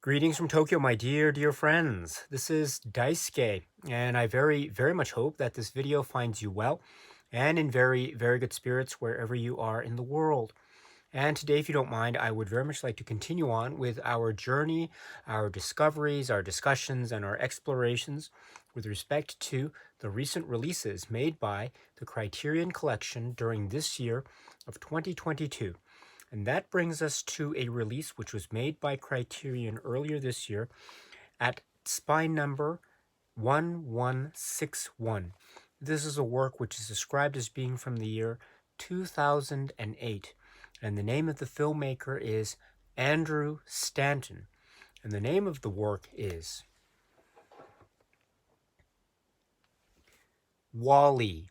Greetings from Tokyo, my dear friends. This is Daisuke, and I very much hope that this video finds you well and in very good spirits wherever you are in the world. And today, if you don't mind, I would very much like to continue on with our journey, our discoveries, our discussions, and our explorations with respect to the recent releases made by the Criterion Collection during this year of 2022. And that brings us to a release which was made by Criterion earlier this year at spine number 1161. This is a work which is described as being from the year 2008. And the name of the filmmaker is Andrew Stanton. And the name of the work is Wall-E.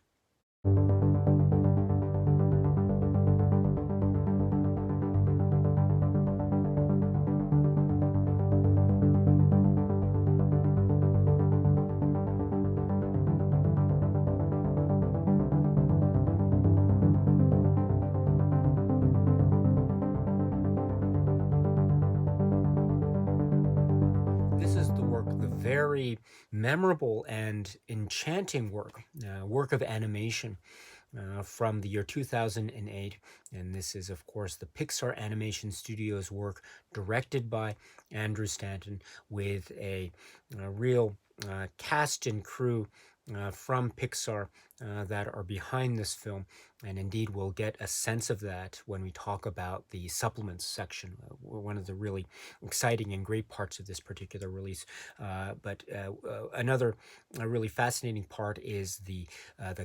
This is the work, the very memorable and enchanting work of animation from the year 2008. And this is, of course, the Pixar Animation Studios work directed by Andrew Stanton with a real cast and crew from Pixar that are behind this film. And indeed, we'll get a sense of that when we talk about the supplements section, one of the really exciting and great parts of this particular release. But another really fascinating part is the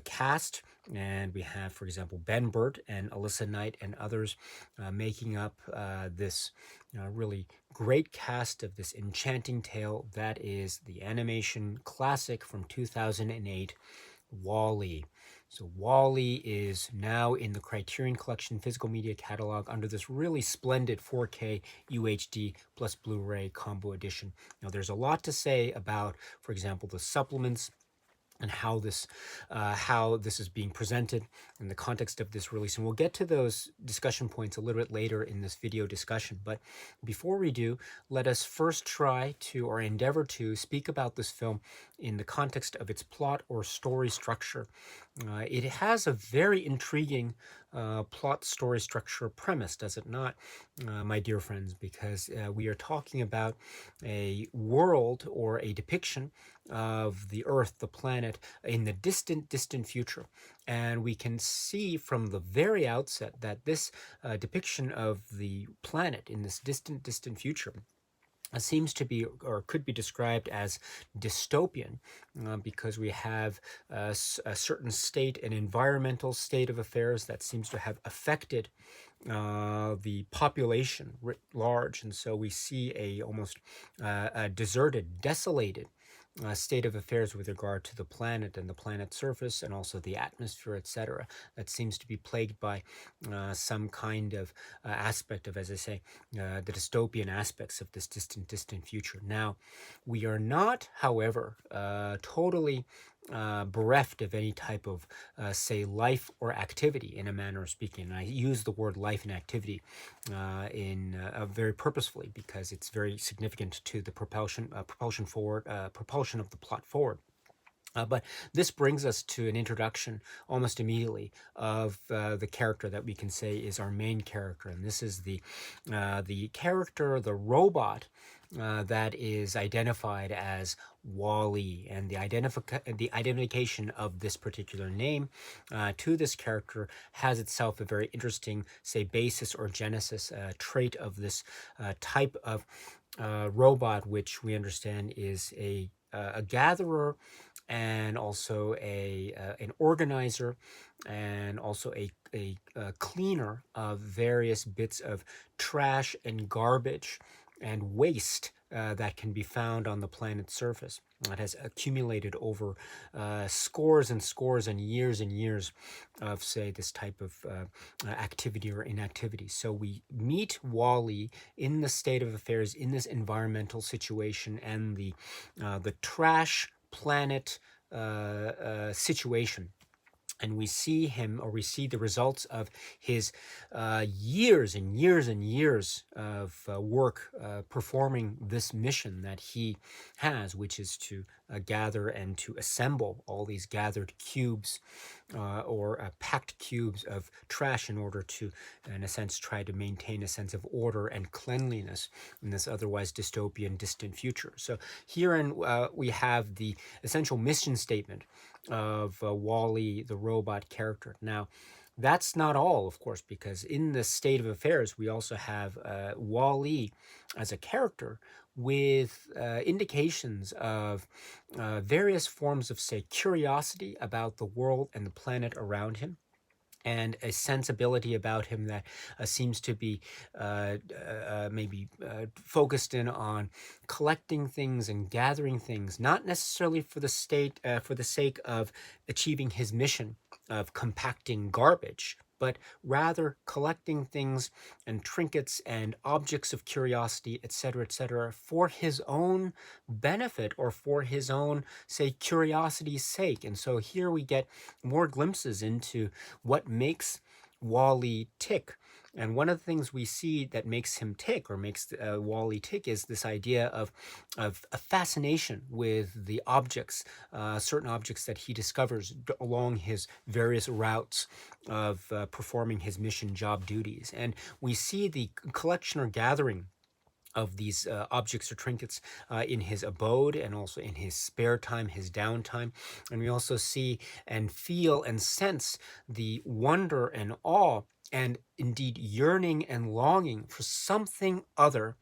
cast. And we have, for example, Ben Burt and Alyssa Knight and others making up this really great cast of this enchanting tale that is the animation classic from 2008, Wall-E. So Wall-E is now in the Criterion Collection physical media catalog under this really splendid 4K UHD plus Blu-ray combo edition. Now there's a lot to say about, for example, the supplements and how this is being presented in the context of this release. And we'll get to those discussion points a little bit later in this video discussion. But before we do, let us first try to, or endeavor to, speak about this film in the context of its plot or story structure. It has a very intriguing plot story structure premise, does it not, my dear friends? Because we are talking about a world or a depiction of the Earth, the planet, in the distant future. And we can see from the very outset that this depiction of the planet in this distant future seems to be, or could be described as dystopian, because we have a certain state, an environmental state of affairs that seems to have affected the population writ large. And so we see a almost a deserted, desolated state of affairs with regard to the planet and the planet's surface and also the atmosphere, etc., that seems to be plagued by some kind of aspect of, as I say, the dystopian aspects of this distant future. Now, we are not, however, totally bereft of any type of, say, life or activity in a manner of speaking. And I use the word life and activity very purposefully because it's very significant to the propulsion of the plot forward. But this brings us to an introduction almost immediately of the character that we can say is our main character. And this is the character, the robot, that is identified as Wall-E. And the identification of this particular name to this character has itself a very interesting, say, basis or genesis, trait of this type of robot, which we understand is a gatherer and also an organizer and also a cleaner of various bits of trash and garbage and waste that can be found on the planet's surface. It has accumulated over scores and years of, say, this type of activity or inactivity. So we meet Wall-E in the state of affairs, in this environmental situation, and the trash planet situation And we see him, or we see the results of his years and years and years of work performing this mission that he has, which is to gather and to assemble all these gathered cubes or packed cubes of trash in order to, in a sense, try to maintain a sense of order and cleanliness in this otherwise dystopian, distant future. So herein we have the essential mission statement of Wall-E, the robot character. Now, that's not all, of course, because in this state of affairs, we also have Wall-E as a character with indications of various forms of, say, curiosity about the world and the planet around him, and a sensibility about him that seems to be maybe focused in on collecting things and gathering things, not necessarily for the sake of achieving his mission of compacting garbage, but rather collecting things and trinkets and objects of curiosity, etc., for his own benefit or for his own, say, curiosity's sake. And so here we get more glimpses into what makes Wall-E tick. And one of the things we see that makes him tick, or makes Wall-E tick, is this idea of a fascination with the objects, certain objects that he discovers along his various routes of performing his mission job duties. And we see the collection or gathering of these objects or trinkets in his abode and also in his spare time, his downtime. And we also see and feel and sense the wonder and awe and indeed yearning and longing for something other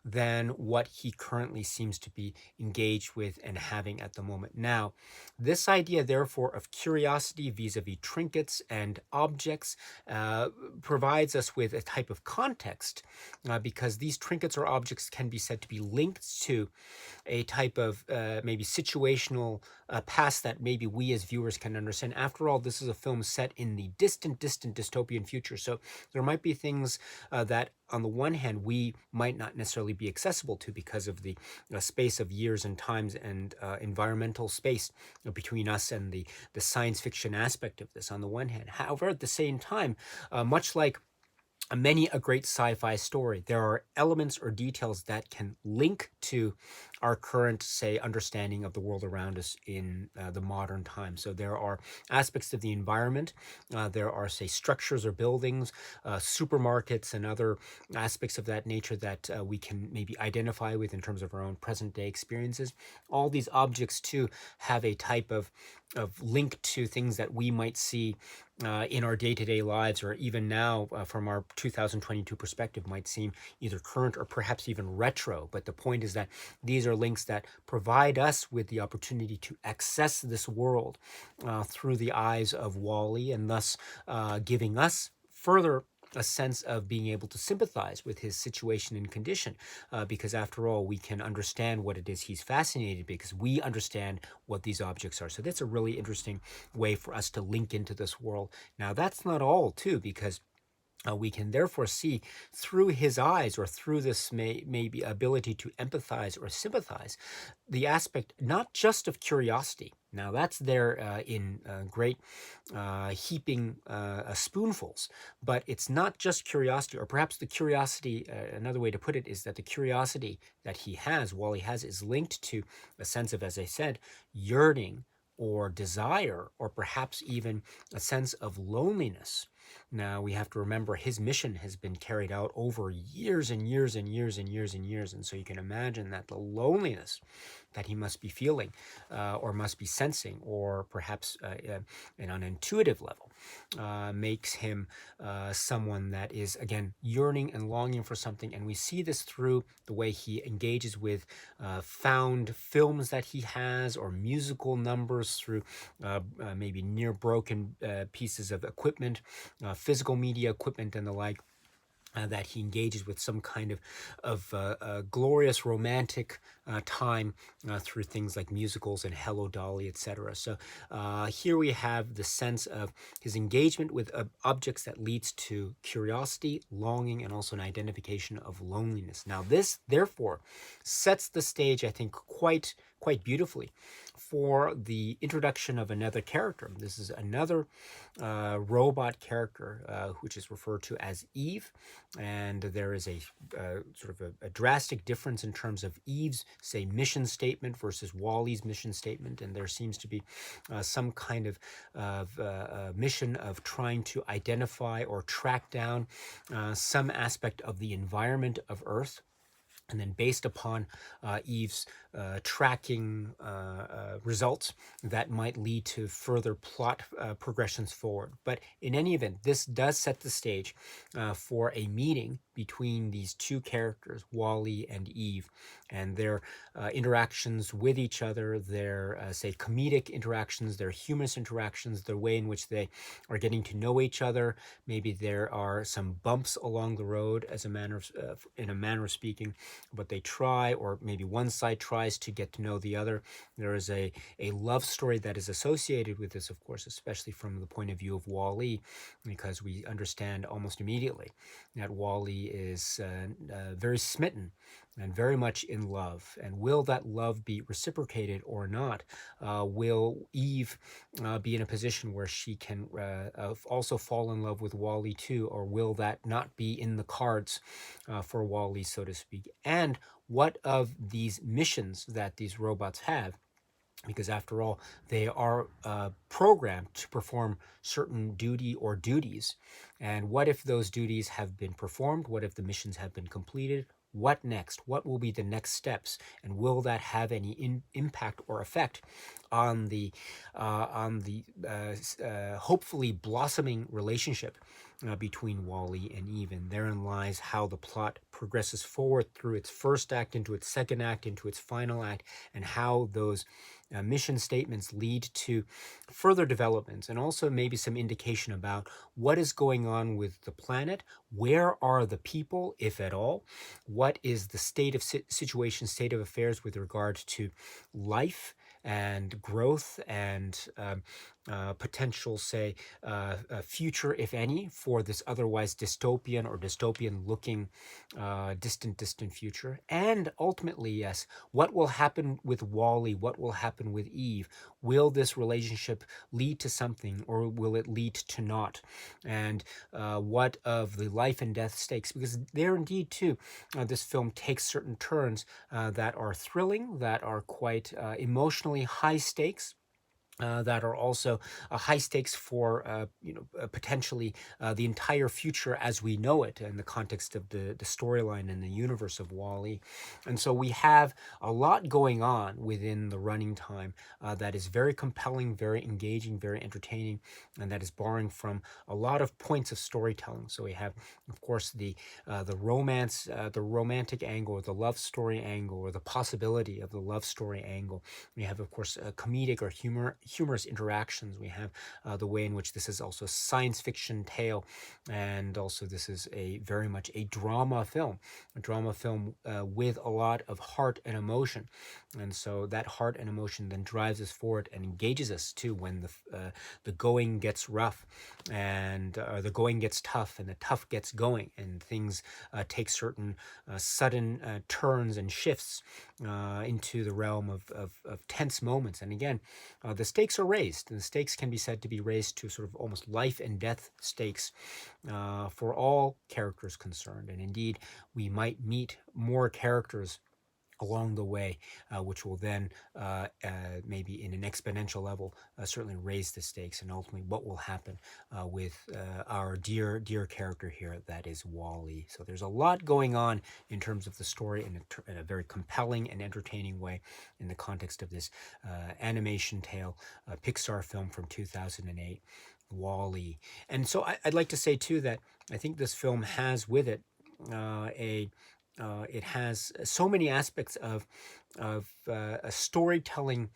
than what he currently seems to be engaged with and having at the moment. Now, this idea, therefore, of curiosity vis-a-vis trinkets and objects provides us with a type of context because these trinkets or objects can be said to be linked to a type of maybe situational past that maybe we as viewers can understand. After all, this is a film set in the distant dystopian future. So there might be things that, on the one hand, we might not necessarily be accessible to because of the space of years and times and environmental space between us and the science fiction aspect of this, on the one hand. However, at the same time, much like many a great sci-fi story, there are elements or details that can link to our current, say, understanding of the world around us in the modern time. So there are aspects of the environment, there are, say, structures or buildings, supermarkets and other aspects of that nature that we can maybe identify with in terms of our own present day experiences. All these objects too have a type of link to things that we might see in our day-to-day lives, or even now from our 2022 perspective might seem either current or perhaps even retro. But the point is that these are links that provide us with the opportunity to access this world through the eyes of Wall-E, and thus giving us further a sense of being able to sympathize with his situation and condition, because after all, we can understand what it is he's fascinated because we understand what these objects are. So that's a really interesting way for us to link into this world. Now, that's not all, too, because we can therefore see through his eyes, or through this maybe ability to empathize or sympathize, the aspect not just of curiosity. Now that's there in great heaping spoonfuls, but it's not just curiosity, or perhaps the curiosity, another way to put it is that the curiosity that he has, Wall-E has, is linked to a sense of, as I said, yearning or desire, or perhaps even a sense of loneliness. Now, we have to remember his mission has been carried out over years and years and years and years and years. And so you can imagine that the loneliness that he must be feeling or must be sensing, or perhaps on an intuitive level, makes him someone that is, again, yearning and longing for something. And we see this through the way he engages with found films that he has, or musical numbers, through maybe near broken pieces of equipment, physical media equipment and the like. That he engages with some kind of glorious romantic time through things like musicals and Hello Dolly, etc. So here we have the sense of his engagement with objects that leads to curiosity, longing, and also an identification of loneliness. Now this, therefore, sets the stage, I think, quite quite beautifully for the introduction of another character. This is another robot character, which is referred to as Eve, and there is a sort of a drastic difference in terms of Eve's, say, mission statement versus Wally's mission statement, and there seems to be some kind of mission of trying to identify or track down some aspect of the environment of Earth. And then based upon Eve's tracking results, that might lead to further plot progressions forward. But in any event, this does set the stage for a meeting between these two characters, Wally and Eve, and their interactions with each other, their, say, comedic interactions, their humorous interactions, the way in which they are getting to know each other. Maybe there are some bumps along the road, as a manner of, in a manner of speaking, but they try, or maybe one side tries to get to know the other. There is a love story that is associated with this, of course, especially from the point of view of Wally, because we understand almost immediately that Wally is very smitten and very much in love. And will that love be reciprocated or not? Will Eve be in a position where she can also fall in love with Wally too, or will that not be in the cards for Wally, so to speak? And what of these missions that these robots have? Because after all, they are programmed to perform certain duty or duties. And what if those duties have been performed? What if the missions have been completed? What next? What will be the next steps? And will that have any impact or effect on the hopefully blossoming relationship between Wally and Eve? And therein lies how the plot progresses forward through its first act, into its second act, into its final act, and how those mission statements lead to further developments, and also maybe some indication about what is going on with the planet. Where are the people, if at all? What is the state of situation, state of affairs with regard to life and growth and potential, say, future, if any, for this otherwise dystopian or dystopian-looking distant future? And ultimately, yes, what will happen with Wally? What will happen with Eve? Will this relationship lead to something, or will it lead to naught? And what of the life and death stakes? Because there indeed, too, this film takes certain turns that are thrilling, that are quite emotionally high stakes, that are also high stakes for potentially the entire future as we know it in the context of the storyline and the universe of Wall-E. And so we have a lot going on within the running time that is very compelling, very engaging, very entertaining, and that is borrowing from a lot of points of storytelling. So we have, of course, the romance, the romantic angle, or the love story angle, or the possibility of the love story angle. We have, of course, a comedic or humorous interactions. We have the way in which this is also a science fiction tale, and also this is very much a drama film with a lot of heart and emotion. And so that heart and emotion then drives us forward and engages us too when the going gets rough, and the going gets tough, and the tough gets going, and things take certain sudden turns and shifts into the realm of tense moments. And again, the stakes are raised, and the stakes can be said to be raised to sort of almost life and death stakes for all characters concerned. And indeed, we might meet more characters along the way, which will then maybe in an exponential level certainly raise the stakes, and ultimately what will happen with our dear character here, that is Wall-E. So there's a lot going on in terms of the story in a very compelling and entertaining way in the context of this animation tale, Pixar film from 2008, Wall-E. And so I'd like to say too that I think this film has with it it has so many aspects of a storytelling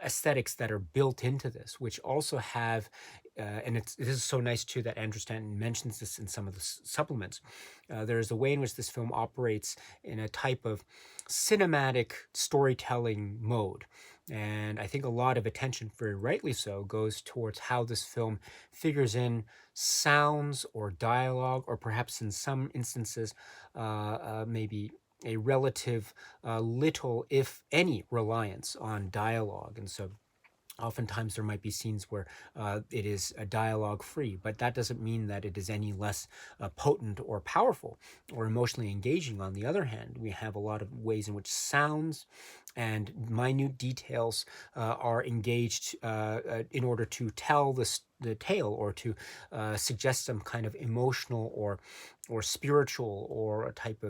aesthetics that are built into this, which also have, and this is so nice too that Andrew Stanton mentions this in some of the supplements. There's a way in which this film operates in a type of cinematic storytelling mode. And I think a lot of attention, very rightly so, goes towards how this film figures in sounds or dialogue, or perhaps in some instances, maybe a relative little, if any, reliance on dialogue. And so oftentimes there might be scenes where it is dialogue free, but that doesn't mean that it is any less potent or powerful or emotionally engaging. On the other hand, we have a lot of ways in which sounds and minute details are engaged in order to tell the tale, or to suggest some kind of emotional or spiritual, or a type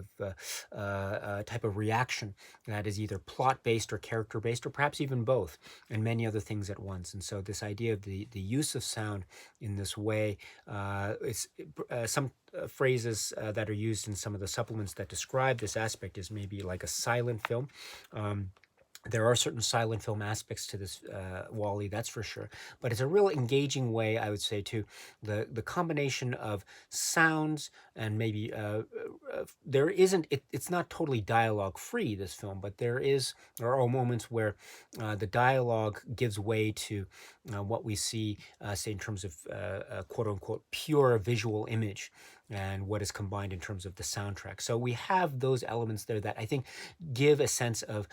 of reaction that is either plot based or character based, or perhaps even both, and many other things at once. And so this idea of the use of sound in this way is some phrases that are used in some of the supplements that describe this aspect is maybe like a silent film. There are certain silent film aspects to this Wall-E, that's for sure. But it's a real engaging way, I would say, to the combination of sounds and maybe there isn't. It's not totally dialogue free, this film, but there are moments where the dialogue gives way to what we see, say, in terms of quote unquote pure visual image, and what is combined in terms of the soundtrack. So we have those elements there that I think give a sense of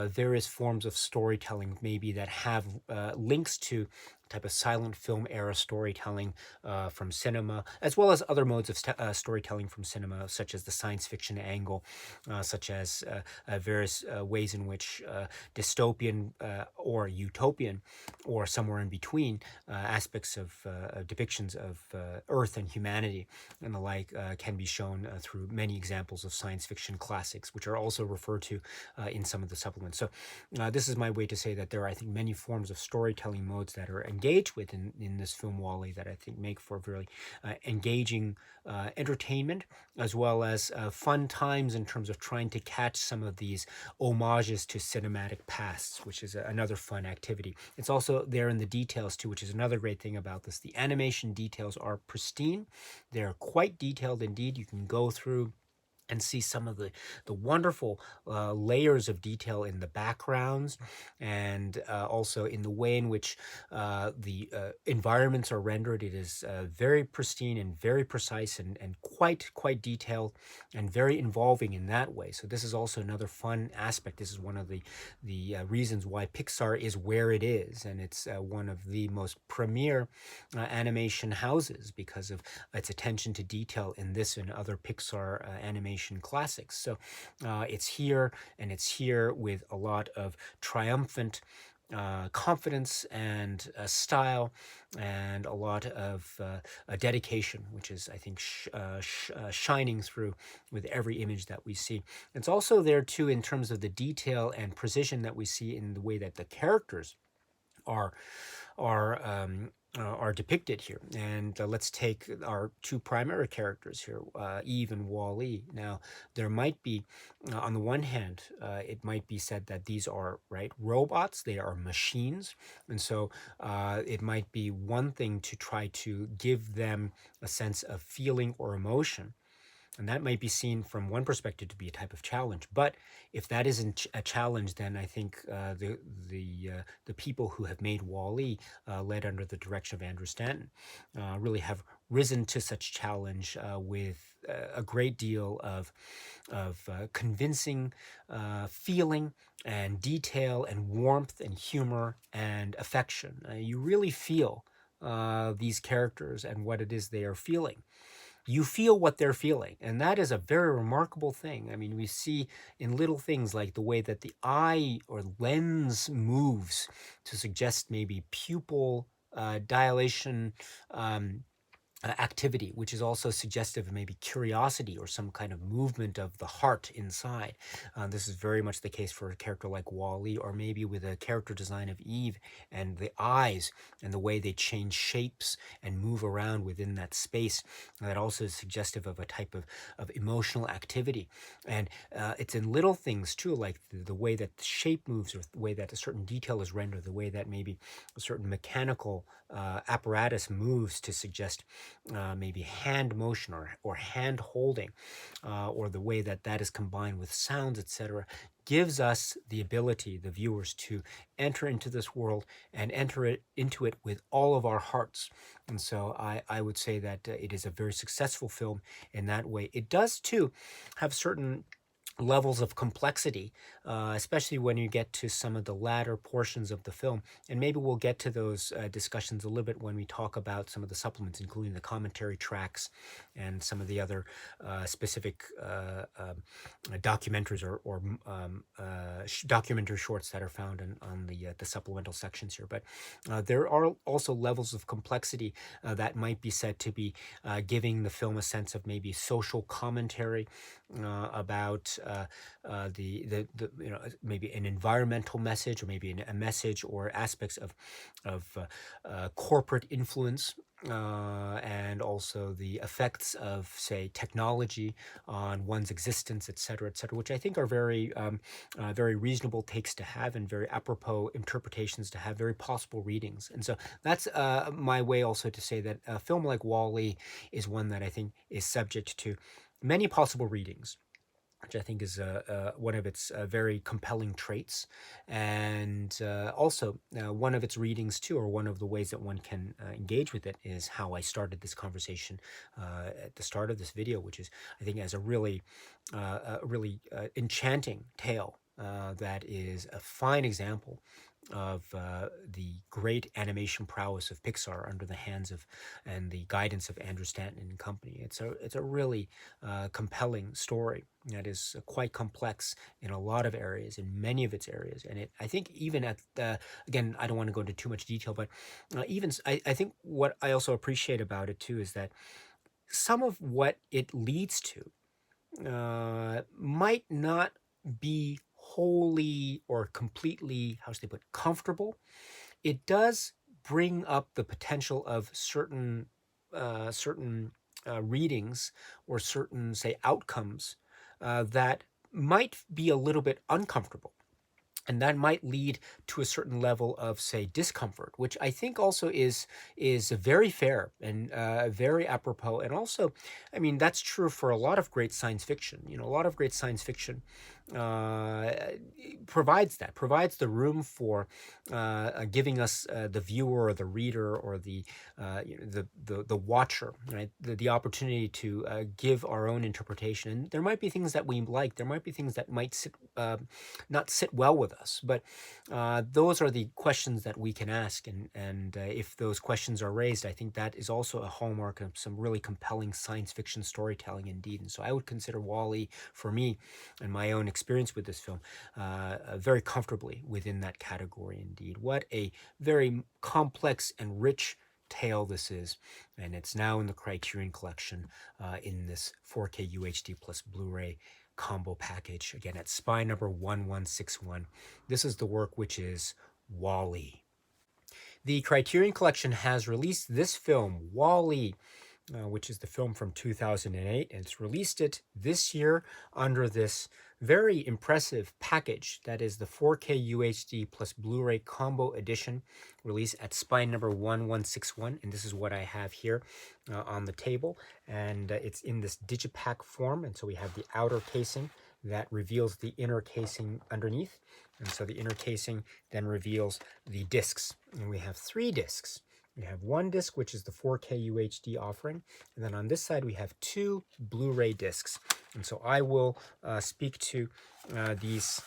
various forms of storytelling, maybe that have links to type of silent film era storytelling from cinema, as well as other modes of storytelling from cinema, such as the science fiction angle, such as various ways in which dystopian or utopian, or somewhere in between, aspects of depictions of Earth and humanity and the like can be shown through many examples of science fiction classics, which are also referred to in some of the supplements. So this is my way to say that there are, I think, many forms of storytelling modes that are engaged with in this film Wall-E that I think make for very engaging entertainment, as well as fun times in terms of trying to catch some of these homages to cinematic pasts, which is another fun activity. It's also there in the details too, which is another great thing about this. The animation details are pristine. They're quite detailed indeed. You can go through and see some of the wonderful layers of detail in the backgrounds, and also in the way in which the environments are rendered. It is very pristine and very precise, and quite detailed and very involving in that way. So this is also another fun aspect. This is one of the reasons why Pixar is where it is, and it's one of the most premier animation houses because of its attention to detail in this and other Pixar animation classics. So it's here, and it's here with a lot of triumphant confidence and style, and a lot of dedication, which is, I think, shining through with every image that we see. It's also there too in terms of the detail and precision that we see in the way that the characters are are are depicted here. And let's take our two primary characters here, Eve and Wall-E. Now, there might be, on the one hand, it might be said that these are robots; they are machines, and so it might be one thing to try to give them a sense of feeling or emotion. And that might be seen from one perspective to be a type of challenge. But if that isn't a challenge, then I think the people who have made Wall-E, led under the direction of Andrew Stanton, really have risen to such challenge with a great deal of convincing feeling and detail and warmth and humor and affection. You really feel these characters and what it is they are feeling. You feel what they're feeling, and that is a very remarkable thing. I mean, we see in little things like the way that the eye or lens moves to suggest maybe pupil dilation, activity, which is also suggestive of maybe curiosity or some kind of movement of the heart inside. This is very much the case for a character like Wall-E, or maybe with a character design of Eve and the eyes and the way they change shapes and move around within that space. That also is suggestive of a type of emotional activity. And it's in little things too, like the way that the shape moves, or the way that a certain detail is rendered, the way that maybe a certain mechanical apparatus moves to suggest maybe hand motion or hand holding, or the way that that is combined with sounds, etc., gives us the ability, the viewers, to enter into this world and enter into it with all of our hearts. And so I would say that it is a very successful film in that way. It does too have certain levels of complexity, especially when you get to some of the latter portions of the film. And maybe we'll get to those discussions a little bit when we talk about some of the supplements, including the commentary tracks and some of the other specific documentaries or documentary shorts that are found on the supplemental sections here. But there are also levels of complexity that might be said to be giving the film a sense of maybe social commentary about maybe an environmental message, or maybe a message or aspects of corporate influence, and also the effects of, say, technology on one's existence, et cetera, which I think are very reasonable takes to have, and very apropos interpretations to have, very possible readings. And so that's my way also to say that a film like Wall-E is one that I think is subject to many possible readings, which I think is one of its very compelling traits. And also, one of its readings, too, or one of the ways that one can engage with it, is how I started this conversation at the start of this video, which is, I think, as a really enchanting tale that is a fine example of the great animation prowess of Pixar under the hands of and the guidance of Andrew Stanton and company. It's a really compelling story that is quite complex in a lot of areas, in many of its areas. And I think even at again, I don't want to go into too much detail, but I think what I also appreciate about it too is that some of what it leads to might not be wholly or completely, how should they put, comfortable. It does bring up the potential of certain readings, or certain, say, outcomes that might be a little bit uncomfortable. And that might lead to a certain level of, say, discomfort, which I think also is very fair and very apropos. And also, I mean, that's true for a lot of great science fiction. You know, a lot of great science fiction uh, provides the room for giving us, the viewer or the reader or the watcher, right, the opportunity to give our own interpretation. And there might be things that we like. There might be things that might not sit well with us. But those are the questions that we can ask. And if those questions are raised, I think that is also a hallmark of some really compelling science fiction storytelling indeed. And so I would consider Wall-E, for me and my own experience with this film, very comfortably within that category indeed. What a very complex and rich tale this is, and it's now in the Criterion collection in this 4K UHD plus Blu-ray combo package, again at spine number 1161. This is the work which is Wall-E. The Criterion collection has released this film, Wall-E, which is the film from 2008, and it's released it this year under this very impressive package that is the 4K UHD plus Blu-ray combo edition, released at spine number 1161. And this is what I have here on the table, and it's in this digipack form. And so we have the outer casing that reveals the inner casing underneath, and so the inner casing then reveals the discs, and we have 3 discs. We have 1 disc, which is the 4K UHD offering, and then on this side we have 2 Blu-ray discs. And so I will speak to this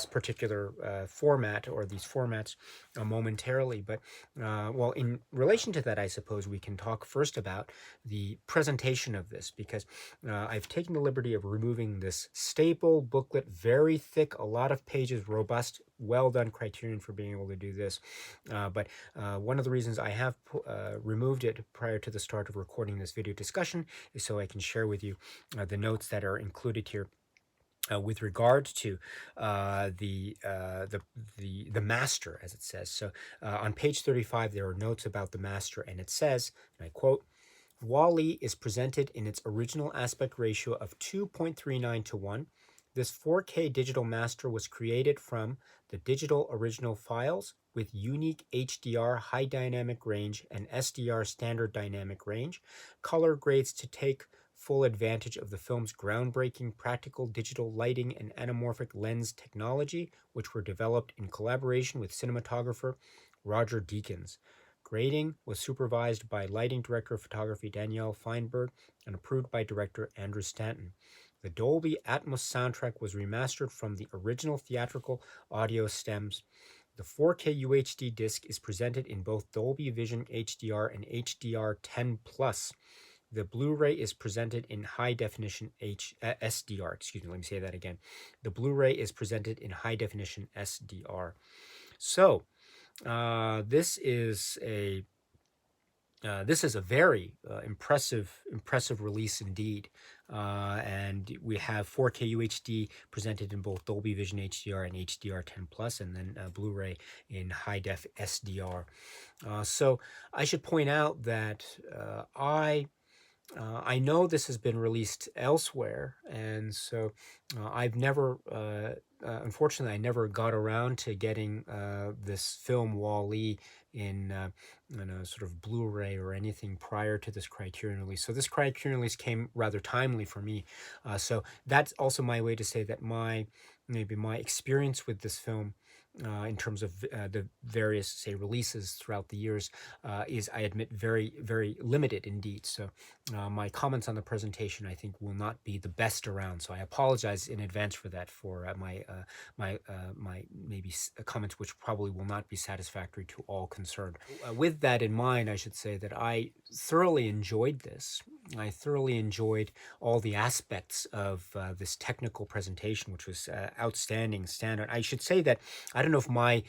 particular format, or these formats, momentarily. But well, in relation to that, I suppose we can talk first about the presentation of this, because I've taken the liberty of removing this staple booklet, very thick, a lot of pages, robust, well done Criterion for being able to do this. But one of the reasons I have removed it prior to the start of recording this video discussion is so I can share with you the notes that are included here with regard to the master, as it says. So on page 35, there are notes about the master, and it says, and I quote, "Wall-E is presented in its original aspect ratio of 2.39 to 1. This 4K digital master was created from the digital original files with unique HDR high dynamic range and SDR standard dynamic range, color grades to take full advantage of the film's groundbreaking practical digital lighting and anamorphic lens technology, which were developed in collaboration with cinematographer Roger Deakins. Grading was supervised by lighting director of photography Danielle Feinberg and approved by director Andrew Stanton. The Dolby Atmos soundtrack was remastered from the original theatrical audio stems. The 4K UHD disc is presented in both Dolby Vision HDR and HDR10 Plus. The Blu-ray is presented in high definition SDR. Excuse me, let me say that again. The Blu-ray is presented in high definition SDR. So this is a very impressive release indeed. And we have 4K UHD presented in both Dolby Vision HDR and HDR10 Plus, and then Blu-ray in high def SDR. So I should point out that I know this has been released elsewhere, and so I've never, unfortunately, I never got around to getting this film Wall-E in a sort of Blu-ray or anything prior to this Criterion release. So this Criterion release came rather timely for me. So that's also my way to say that maybe my experience with this film in terms of the various, say, releases throughout the years is, I admit, very, very limited indeed. So my comments on the presentation, I think, will not be the best around. So I apologize in advance for that, for my maybe comments which probably will not be satisfactory to all concerned. With that in mind, I should say that I thoroughly enjoyed this. I thoroughly enjoyed all the aspects of this technical presentation, which was outstanding, standard. I should say that I don't know if my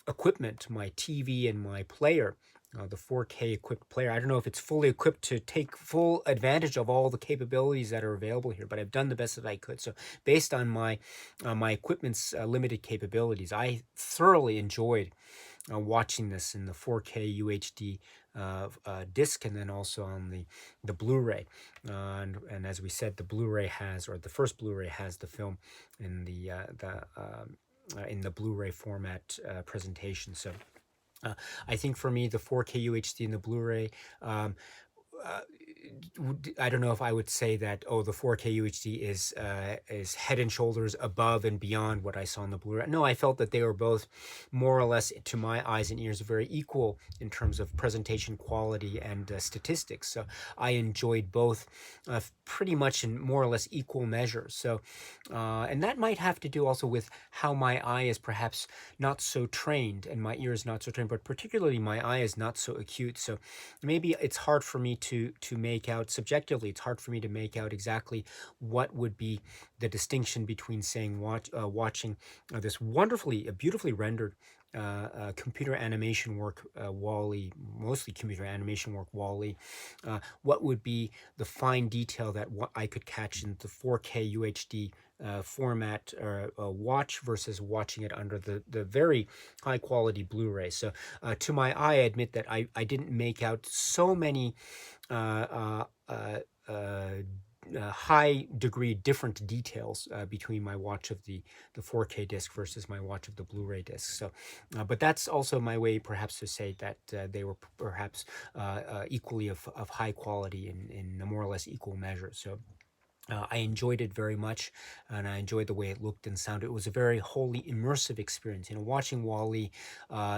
equipment, my TV and my player, the 4K equipped player, I don't know if it's fully equipped to take full advantage of all the capabilities that are available here, but I've done the best that I could. So based on my equipment's limited capabilities, I thoroughly enjoyed watching this in the 4K UHD disc, and then also on the Blu-ray. And as we said, the Blu-ray has, or the first Blu-ray has, the film in the Blu-ray format presentation. So I think for me, the 4K UHD and the Blu-ray, I don't know if I would say that, oh, the 4K UHD is head and shoulders above and beyond what I saw in the Blu-ray. No, I felt that they were both more or less, to my eyes and ears, very equal in terms of presentation quality and statistics. So I enjoyed both pretty much in more or less equal measures. So, and that might have to do also with how my eye is perhaps not so trained and my ear is not so trained, but particularly my eye is not so acute. So maybe it's hard for me to make out subjectively. It's hard for me to make out exactly what would be the distinction between saying watching this beautifully rendered computer animation work, Wall-E, mostly computer animation work, Wall-E. What would be the fine detail that I could catch in the 4K UHD format watch versus watching it under the very high quality Blu-ray. So to my eye, I admit that I didn't make out so many high degree different details between my watch of the 4K disc versus my watch of the Blu-ray disc. So, but that's also my way perhaps to say that they were perhaps equally of high quality in a more or less equal measure. So I enjoyed it very much, and I enjoyed the way it looked and sounded. It was a very wholly immersive experience. Watching Wall-E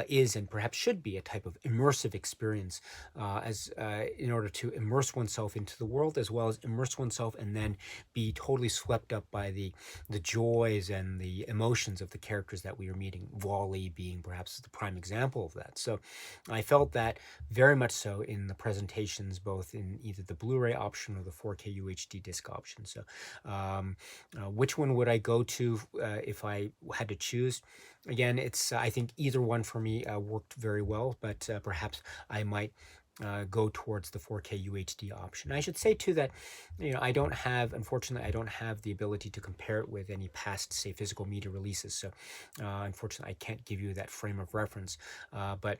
is and perhaps should be a type of immersive experience, in order to immerse oneself into the world, as well as immerse oneself and then be totally swept up by the joys and the emotions of the characters that we are meeting. Wall-E being perhaps the prime example of that. So I felt that very much so in the presentations, both in either the Blu-ray option or the 4K UHD disc option. So which one would I go to if I had to choose? Again, it's I think either one for me worked very well, but perhaps I might go towards the 4K UHD option. I should say too that unfortunately, I don't have the ability to compare it with any past, say, physical media releases. So unfortunately, I can't give you that frame of reference, but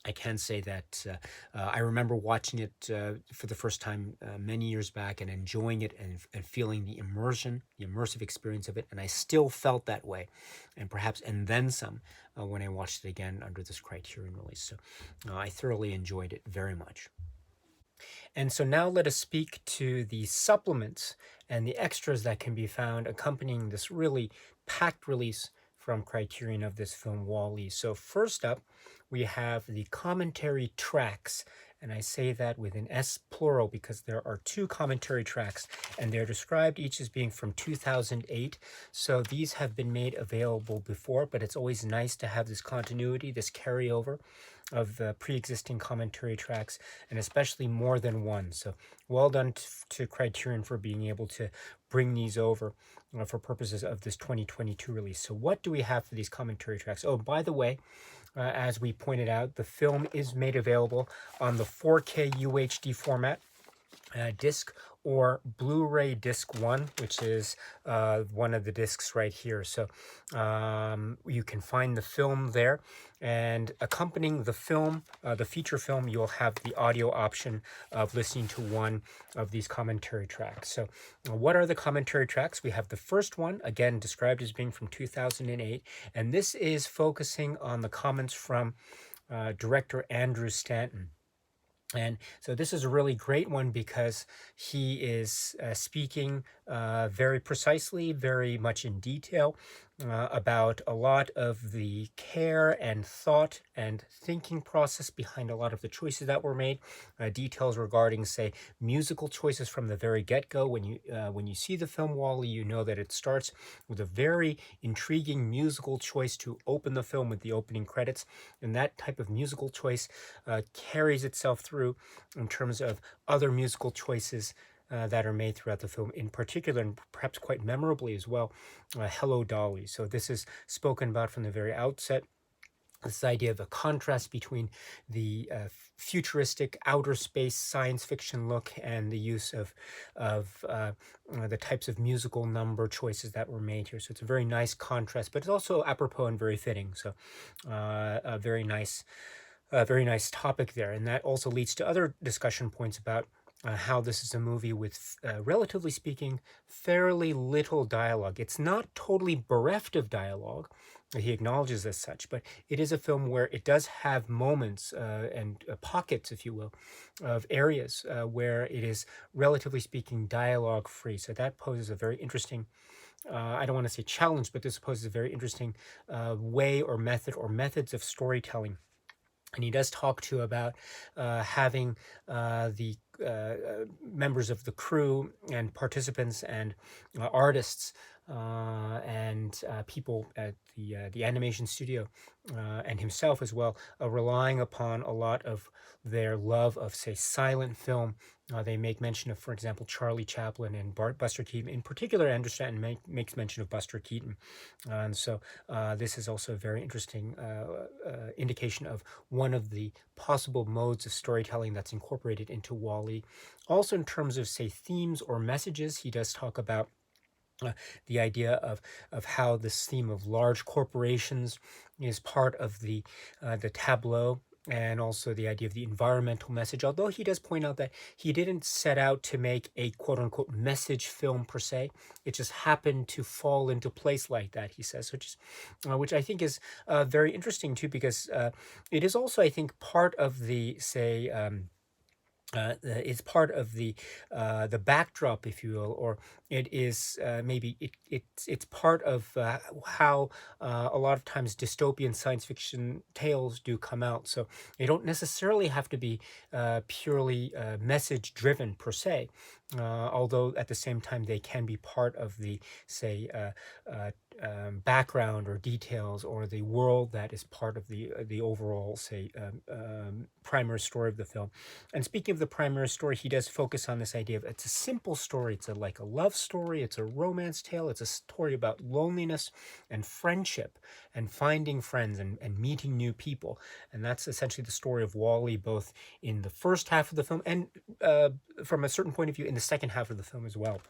I can say that I remember watching it for the first time many years back and enjoying it and feeling the immersive experience of it. And I still felt that way, and then some when I watched it again under this Criterion release. So I thoroughly enjoyed it very much. And so now let us speak to the supplements and the extras that can be found accompanying this really packed release from Criterion of this film Wall-E. So first up, we have the commentary tracks And I say that with an S plural because there are 2 commentary tracks, and they're described each as being from 2008. So these have been made available before, but it's always nice to have this continuity, this carryover of the pre-existing commentary tracks, and especially more than one. So well done to Criterion for being able to bring these over for purposes of this 2022 release. So what do we have for these commentary tracks? Oh, by the way, as we pointed out, the film is made available on the 4K UHD format disc or Blu-ray disc 1, which is one of the discs right here. So you can find the film there, and accompanying the film, the feature film, you'll have the audio option of listening to one of these commentary tracks. So what are the commentary tracks? We have the first one, again described as being from 2008, and this is focusing on the comments from director Andrew Stanton. And so this is a really great one because he is speaking very precisely, very much in detail about a lot of the care and thought and thinking process behind a lot of the choices that were made. Details regarding, say, musical choices from the very get-go. When you see the film WALL-E, you know that it starts with a very intriguing musical choice to open the film with the opening credits, and that type of musical choice carries itself through in terms of other musical choices that are made throughout the film, in particular, and perhaps quite memorably as well, Hello Dolly. So this is spoken about from the very outset, this idea of a contrast between the futuristic outer space science fiction look and the use of the types of musical number choices that were made here. So it's a very nice contrast, but it's also apropos and very fitting. So a very nice topic there. And that also leads to other discussion points about how this is a movie with, relatively speaking, fairly little dialogue. It's not totally bereft of dialogue. He acknowledges as such, but it is a film where it does have moments and pockets, if you will, of areas where it is, relatively speaking, dialogue free. So that poses a very interesting, I don't want to say challenge, but this poses a very interesting way or method or methods of storytelling. And he does talk to about having the members of the crew and participants and artists and people at the animation studio and himself as well, relying upon a lot of their love of, say, silent film. They make mention of, for example, Charlie Chaplin and Buster Keaton. In particular, Andrew Stanton makes mention of Buster Keaton. And so this is also a very interesting indication of one of the possible modes of storytelling that's incorporated into WALL-E. Also in terms of, say, themes or messages, he does talk about the idea of how this theme of large corporations is part of the tableau, and also the idea of the environmental message, although he does point out that he didn't set out to make a quote-unquote message film per se. It just happened to fall into place like that, he says, which I think is very interesting too, because it is also, I think, part of the, say, it's part of the backdrop, if you will, or it is maybe it's part of how a lot of times dystopian science fiction tales do come out. So they don't necessarily have to be purely message driven per se, although at the same time they can be part of the, say, background or details or the world that is part of the overall, say, primary story of the film. And speaking of the primary story, he does focus on this idea of it's a simple story. It's like a love story. It's a romance tale. It's a story about loneliness and friendship and finding friends and meeting new people. And that's essentially the story of WALL-E, both in the first half of the film and from a certain point of view in the second half of the film as well.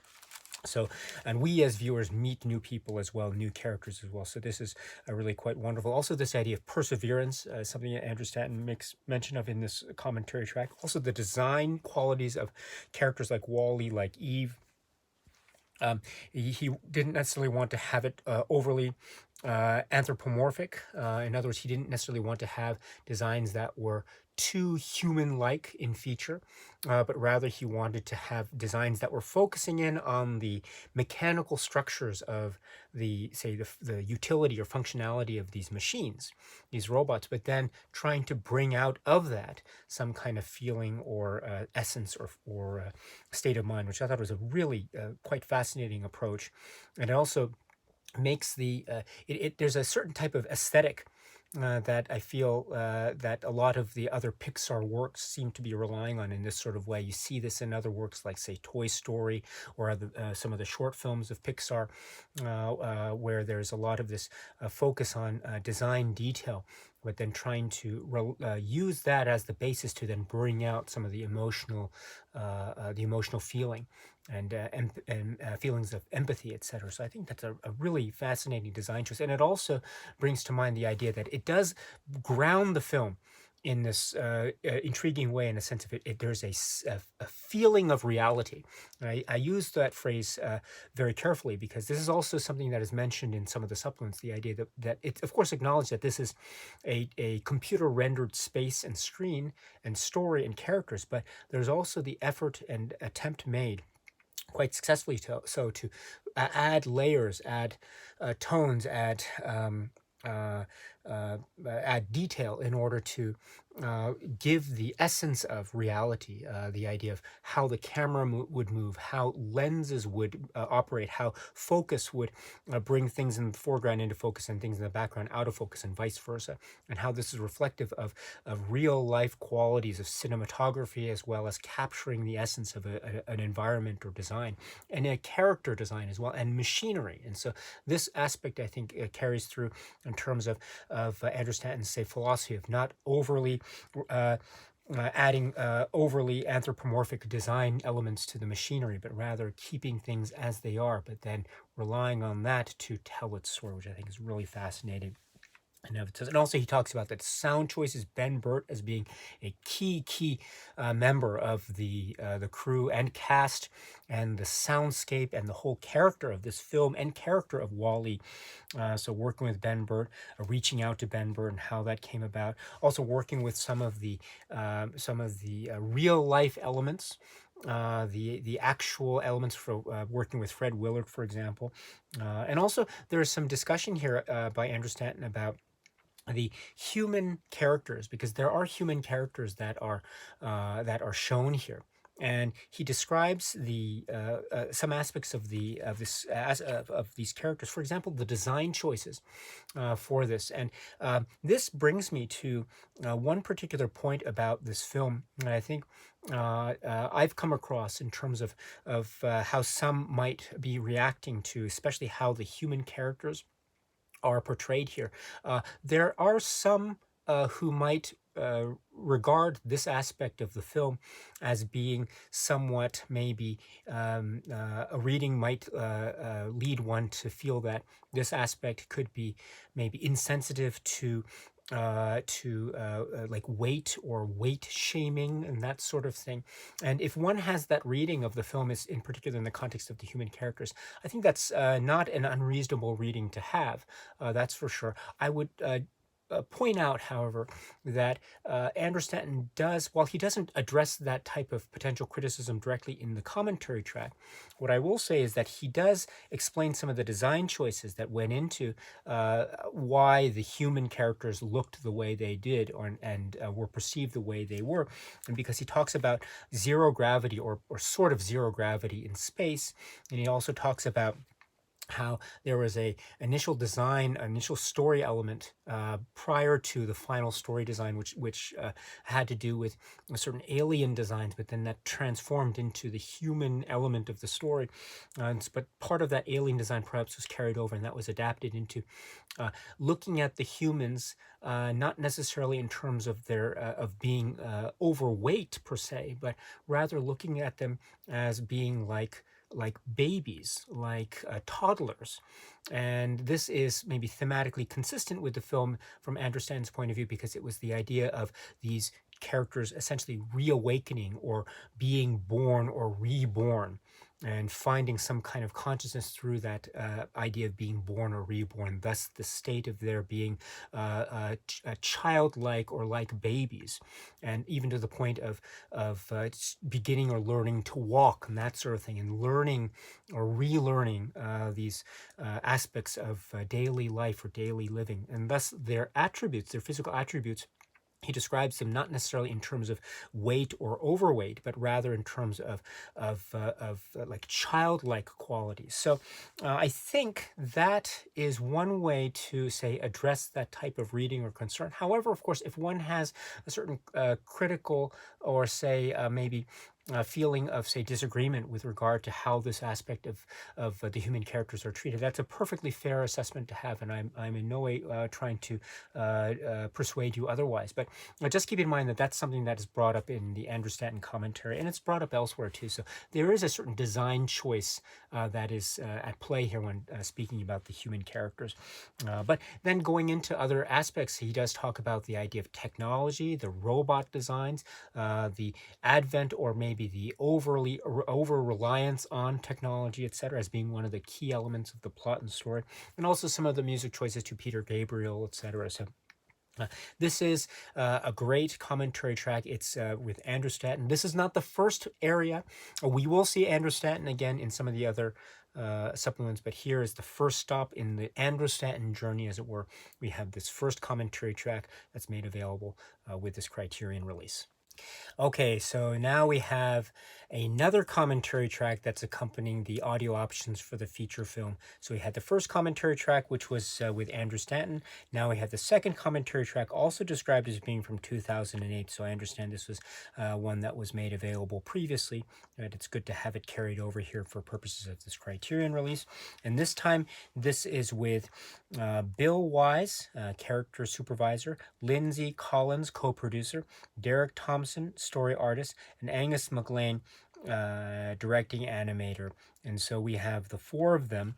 So, and we as viewers meet new people as well, new characters as well. So this is really quite wonderful. Also, this idea of perseverance, something that Andrew Stanton makes mention of in this commentary track. Also, the design qualities of characters like WALL-E, like Eve. He didn't necessarily want to have it overly anthropomorphic. In other words, he didn't necessarily want to have designs that were too human-like in feature, but rather he wanted to have designs that were focusing in on the mechanical structures of the, say, the utility or functionality of these machines, these robots, but then trying to bring out of that some kind of feeling or essence or state of mind, which I thought was a really quite fascinating approach. And it also makes there's a certain type of aesthetic that I feel that a lot of the other Pixar works seem to be relying on in this sort of way. You see this in other works like, say, Toy Story or some of the short films of Pixar, where there's a lot of this focus on design detail, but then trying to use that as the basis to then bring out some of the emotional feeling and feelings of empathy, etc. So I think that's a really fascinating design choice, and it also brings to mind the idea that it does ground the film in this intriguing way, in a sense of there's a feeling of reality. And I use that phrase very carefully, because this is also something that is mentioned in some of the supplements, the idea that it's of course acknowledged that this is a computer rendered space and screen and story and characters, but there's also the effort and attempt made quite successfully to add layers, add tones, uh, add detail in order to give the essence of reality, the idea of how the camera would move, how lenses would operate, how focus would bring things in the foreground into focus and things in the background out of focus, and vice versa, and how this is reflective of real life qualities of cinematography, as well as capturing the essence of an environment or design, and a character design as well, and machinery. And so this aspect, I think, carries through in terms of Andrew Stanton's, say, philosophy of not overly adding overly anthropomorphic design elements to the machinery, but rather keeping things as they are, but then relying on that to tell its story, which I think is really fascinating. And also he talks about that sound choices, Ben Burt as being a key member of the crew and cast, and the soundscape and the whole character of this film and character of Wall-E. So working with Ben Burt, reaching out to Ben Burt and how that came about. Also working with some of the real life elements, the actual elements for working with Fred Willard, for example. And also there's some discussion here by Andrew Stanton about the human characters, because there are human characters that are shown here, and he describes the some aspects of these characters. For example, the design choices for this, and this brings me to one particular point about this film that I think I've come across in terms of how some might be reacting to, especially how the human characters are portrayed here. There are some who might regard this aspect of the film as being somewhat, maybe a reading might lead one to feel that this aspect could be maybe insensitive to like weight or weight shaming and that sort of thing. And if one has that reading of the film, is in particular in the context of the human characters, I think that's not an unreasonable reading to have. That's for sure. I would point out, however, that Andrew Stanton does, while he doesn't address that type of potential criticism directly in the commentary track, what I will say is that he does explain some of the design choices that went into why the human characters looked the way they did, and were perceived the way they were. And because he talks about zero gravity, or sort of zero gravity in space, and he also talks about how there was a initial story element prior to the final story design, which had to do with certain alien designs, but then that transformed into the human element of the story. But part of that alien design perhaps was carried over, and that was adapted into looking at the humans, not necessarily in terms of their of being overweight per se, but rather looking at them as being like babies, like toddlers. And this is maybe thematically consistent with the film from Andrew Stanton's point of view, because it was the idea of these characters essentially reawakening or being born or reborn. and finding some kind of consciousness through that idea of being born or reborn, thus the state of their being childlike or like babies, and even to the point of beginning or learning to walk and that sort of thing, and learning or relearning these aspects of daily life or daily living, and thus their attributes, their physical attributes, he describes them not necessarily in terms of weight or overweight, but rather in terms of like childlike qualities. So I think that is one way to say address that type of reading or concern. However, of course, if one has a certain critical or say maybe feeling of, say, disagreement with regard to how this aspect of the human characters are treated, that's a perfectly fair assessment to have, and I'm in no way trying to persuade you otherwise. But just keep in mind that that's something that is brought up in the Andrew Stanton commentary, and it's brought up elsewhere too. So there is a certain design choice that is at play here when speaking about the human characters. But then going into other aspects, he does talk about the idea of technology, the robot designs, the advent or maybe the over reliance on technology, etc., as being one of the key elements of the plot and story, and also some of the music choices to Peter Gabriel, etc. So this is a great commentary track. It's with Andrew Stanton. This is not the first area. We will see Andrew Stanton again in some of the other supplements, but here is the first stop in the Andrew Stanton journey, as it were. We have this first commentary track that's made available with this Criterion release. Okay, so now we have another commentary track that's accompanying the audio options for the feature film. So we had the first commentary track, which was with Andrew Stanton. Now we have the second commentary track, also described as being from 2008. So I understand this was one that was made available previously, but it's good to have it carried over here for purposes of this Criterion release. And this time, this is with Bill Wise, character supervisor, Lindsay Collins, co-producer, Derek Thompson, story artist, and Angus MacLean, directing animator. And so we have the four of them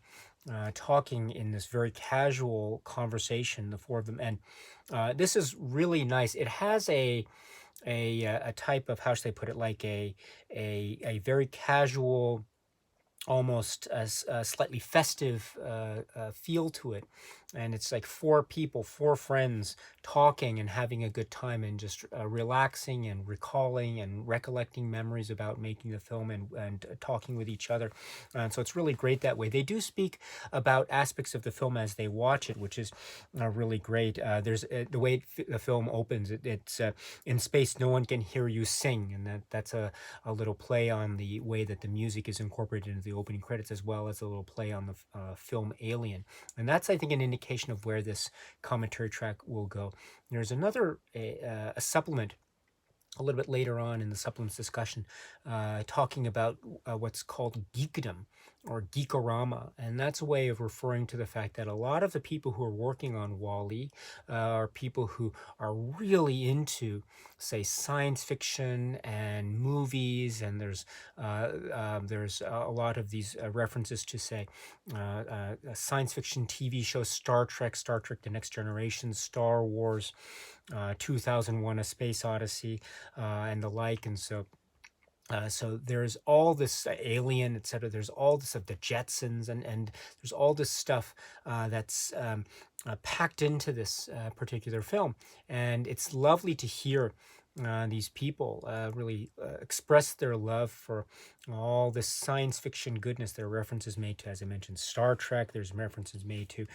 talking in this very casual conversation, the four of them. And this is really nice. It has a type of, how should I put it, like a very casual, almost a slightly festive feel to it. And it's like four people, four friends talking and having a good time and just relaxing and recalling and recollecting memories about making the film and talking with each other. And so it's really great that way. They do speak about aspects of the film as they watch it, which is really great. There's the way the film opens, it's in space, no one can hear you sing. And that's a little play on the way that the music is incorporated into the opening credits, as well as a little play on the film Alien. And that's, I think, an indication of where this commentary track will go. There's another a supplement a little bit later on in the supplements discussion, talking about what's called geekdom or geekorama, and that's a way of referring to the fact that a lot of the people who are working on WALL-E are people who are really into, say, science fiction and movies, and there's a lot of these references to, say, science fiction TV shows, Star Trek, The Next Generation, Star Wars, 2001: A Space Odyssey, and the like. And so there's all this Alien, etc. There's all this of the Jetsons, and there's all this stuff that's packed into this particular film. And it's lovely to hear these people really express their love for all this science fiction goodness. There are references made to, as I mentioned, Star Trek. There's references made to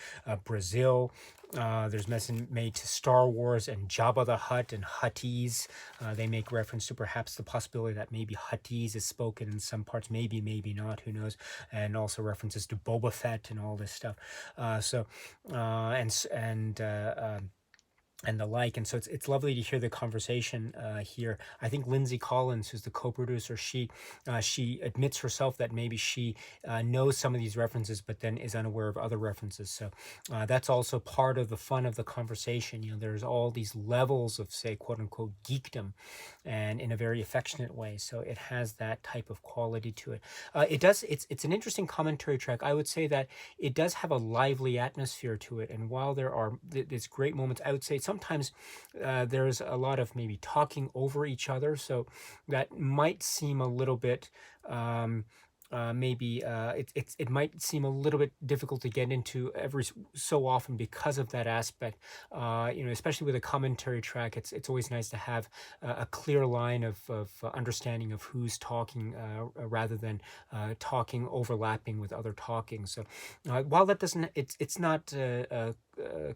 Brazil. There's made to Star Wars and Jabba the Hutt and Huttese. They make reference to perhaps the possibility that maybe Huttese is spoken in some parts, maybe not, who knows, and also references to Boba Fett and all this stuff. And the like. And so it's lovely to hear the conversation here. I think Lindsay Collins, who's the co-producer, she admits herself that maybe she knows some of these references, but then is unaware of other references. So that's also part of the fun of the conversation. You know, there's all these levels of, say, quote unquote geekdom, and in a very affectionate way. So it has that type of quality to it. It's an interesting commentary track. I would say that it does have a lively atmosphere to it. And while there are these great moments, I would say sometimes there's a lot of maybe talking over each other. So that might seem a little bit maybe it might seem a little bit difficult to get into every so often because of that aspect. Especially with a commentary track, it's always nice to have a clear line of understanding of who's talking, rather than talking overlapping with other talking. So while that doesn't, it's not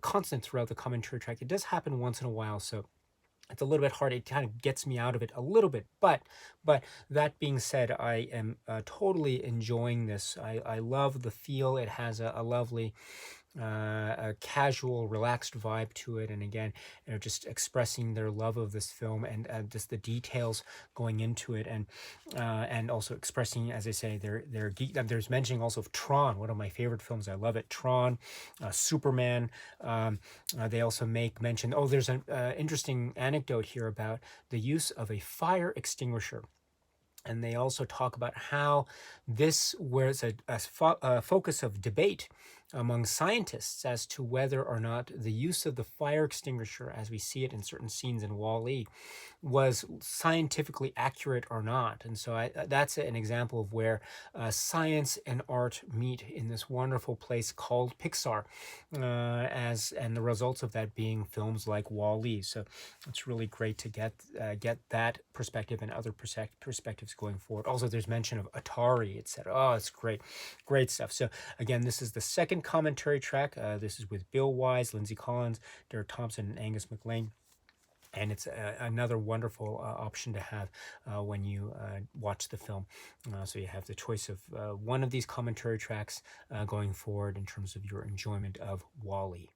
constant throughout the commentary track. It does happen once in a while. So it's a little bit hard. It kind of gets me out of it a little bit. But that being said, I am totally enjoying this. I love the feel. It has a lovely, a casual, relaxed vibe to it. And again, just expressing their love of this film, and just the details going into it, and also expressing, as I say, their geek. There's mentioning also of Tron, one of my favorite films. I love it. Tron, Superman. They also make mention. Oh, there's an interesting anecdote here about the use of a fire extinguisher. And they also talk about how this was a focus of debate among scientists as to whether or not the use of the fire extinguisher, as we see it in certain scenes in Wall-E, was scientifically accurate or not. And so that's an example of where science and art meet in this wonderful place called Pixar, and the results of that being films like Wall-E. So it's really great to get that perspective and other perspectives going forward. Also, there's mention of Atari, etc. Oh, it's great stuff. So again, this is the second commentary track. This is with Bill Wise, Lindsay Collins, Derek Thompson, and Angus MacLean. And it's another wonderful option to have when you watch the film. So you have the choice of one of these commentary tracks going forward in terms of your enjoyment of Wall-E.